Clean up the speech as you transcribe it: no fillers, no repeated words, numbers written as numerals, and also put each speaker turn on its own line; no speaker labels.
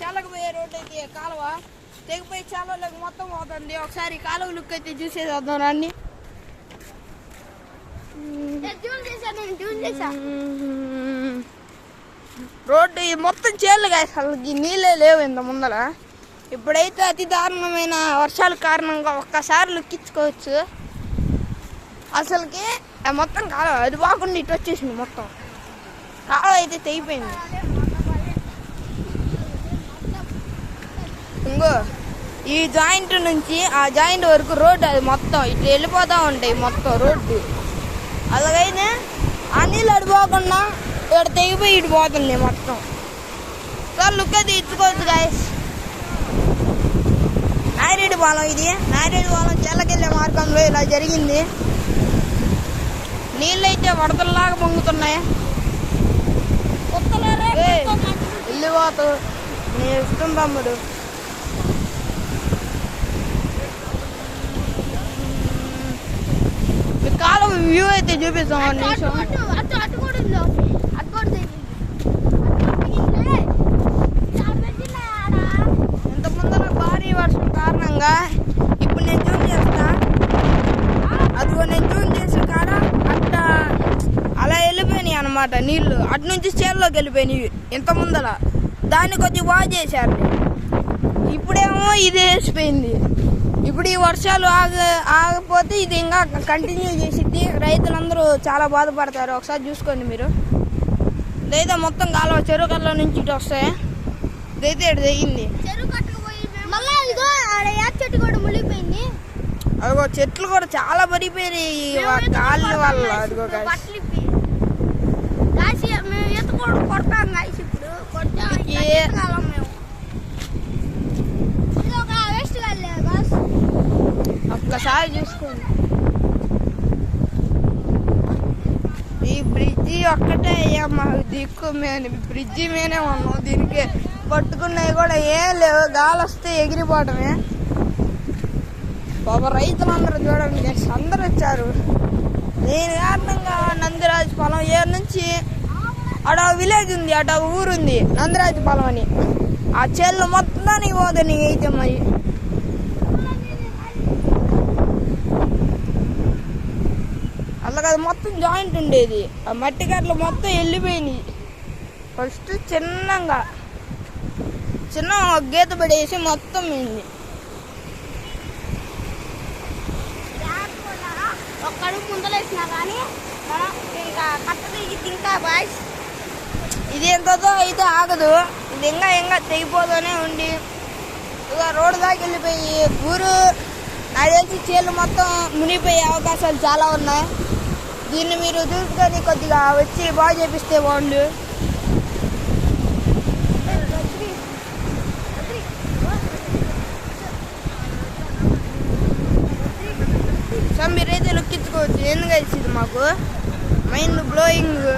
చల్లకపోయే road అయితే కాలువ తెగిపోయి చాలలోకి మొత్తం పోతుంది. ఒకసారి కాలువ లుక్ అయితే చూసేద్దాం రండి. రోడ్డు మొత్తం చేళ్ళుగా అసలు నీళ్ళే లేవు ఇంత ముందర. ఇప్పుడైతే అతి దారుణమైన వర్షాల కారణంగా ఒక్కసారి లుక్కించుకోవచ్చు. అసలుకి మొత్తం కాలువ అది బాగుండి ఇటు వచ్చేసింది. మొత్తం కాలువ అయితే తెగిపోయింది. ఇంకో ఈ జాయింట్ నుంచి ఆ జాయింట్ వరకు రోడ్డు అది మొత్తం ఇట్లా వెళ్ళిపోతూ ఉంటాయి మొత్తం రోడ్డు. అలాగైతే ఆ నీళ్ళు అడిపోకుండా ఇక్కడ తెగిపోయి ఇటు పోతుంది మొత్తం. సార్ లుక్ అయితే ఇచ్చుకోవచ్చు గాయస్. నాయిరెడ్డి పాలెం ఇది. నాయిరెడ్డి పాలెం చెల్లకెళ్ళే మార్గంలో ఇలా జరిగింది. నీళ్ళు అయితే వరదల్లాగా పొంగుతున్నాయి. వెళ్ళిపోతూ నీ ఇష్టం తమ్ముడు. కాలం వ్యూ అయితే చూపిస్తాం. ఇంత ముందర భారీ వర్షం కారణంగా ఇప్పుడు నేను జూమ్ చేస్తా. అదిగో నేను జూమ్ చేసిన కాడ అట్ట అలా వెళ్ళిపోయినాయి అన్నమాట నీళ్లు. అటు నుంచి చేల్లోకి వెళ్ళిపోయినాయి ఇంత ముందర. దాన్ని కొంచెం బాగా చేశారు. ఇప్పుడేమో ఇది వేసిపోయింది. ఇప్పుడు ఈ వర్షాలు ఆగపోతే ఇది ఇంకా కంటిన్యూ చేసిద్ది. రైతులందరూ చాలా బాధపడతారు. ఒకసారి చూసుకోండి మీరు. ఇదైతే మొత్తం కాలువ చెరువు కట్ల నుంచి ఇటు వస్తాయి. ఇదైతే ఇటు తెగింది. అదిగో చెట్లు కూడా చాలా పడిపోయినాయి కాళ్ళ వల్ల. అదిగో ఒక్కసారి చూసుకోండి. ఈ బ్రిడ్జి ఒక్కటే మాకు దిక్కు. మేము బ్రిడ్జి మీదే ఉన్నాం. దీనికి పట్టుకున్నవి కూడా ఏం లేవు. గాలి వస్తే ఎగిరిపోవటమే. బాబా రైతులందరూ చూడండి అందరూ వచ్చారు. దీని కారణంగా నందిరాజపాలెం ఏడు నుంచి అడ విలేజ్ ఉంది, అట ఊరుంది నందిరాజపాలెం అని. ఆ చెల్లు మొత్తానికి పోదని అయితే మరి. అలాగే అది మొత్తం జాయింట్ ఉండేది. ఆ మట్టి గట్లు మొత్తం వెళ్ళిపోయినాయి. ఫస్ట్ చిన్న గీత పడేసి మొత్తం పోయింది. ఒక్కడు ముందలేసినా కానీ ఇంకా కట్టది ఇంకా బాయ్స్ ఇది ఎంతతో అయితే ఆగదు. ఇది ఇంకా తెగిపోతూనే ఉండి ఇక రోడ్డు దాకా వెళ్ళిపోయి ఊరు నాకు తెలిసి చేళ్ళు మొత్తం మునిగిపోయే అవకాశాలు చాలా ఉన్నాయి. దీన్ని మీరు చూసుకొని కొద్దిగా వచ్చి బాగా చేపిస్తే బాగుండు. సో మీరైతే లుక్కించుకోవచ్చు. ఎందుకు ఇది మాకు మైండ్ బ్లోయింగ్.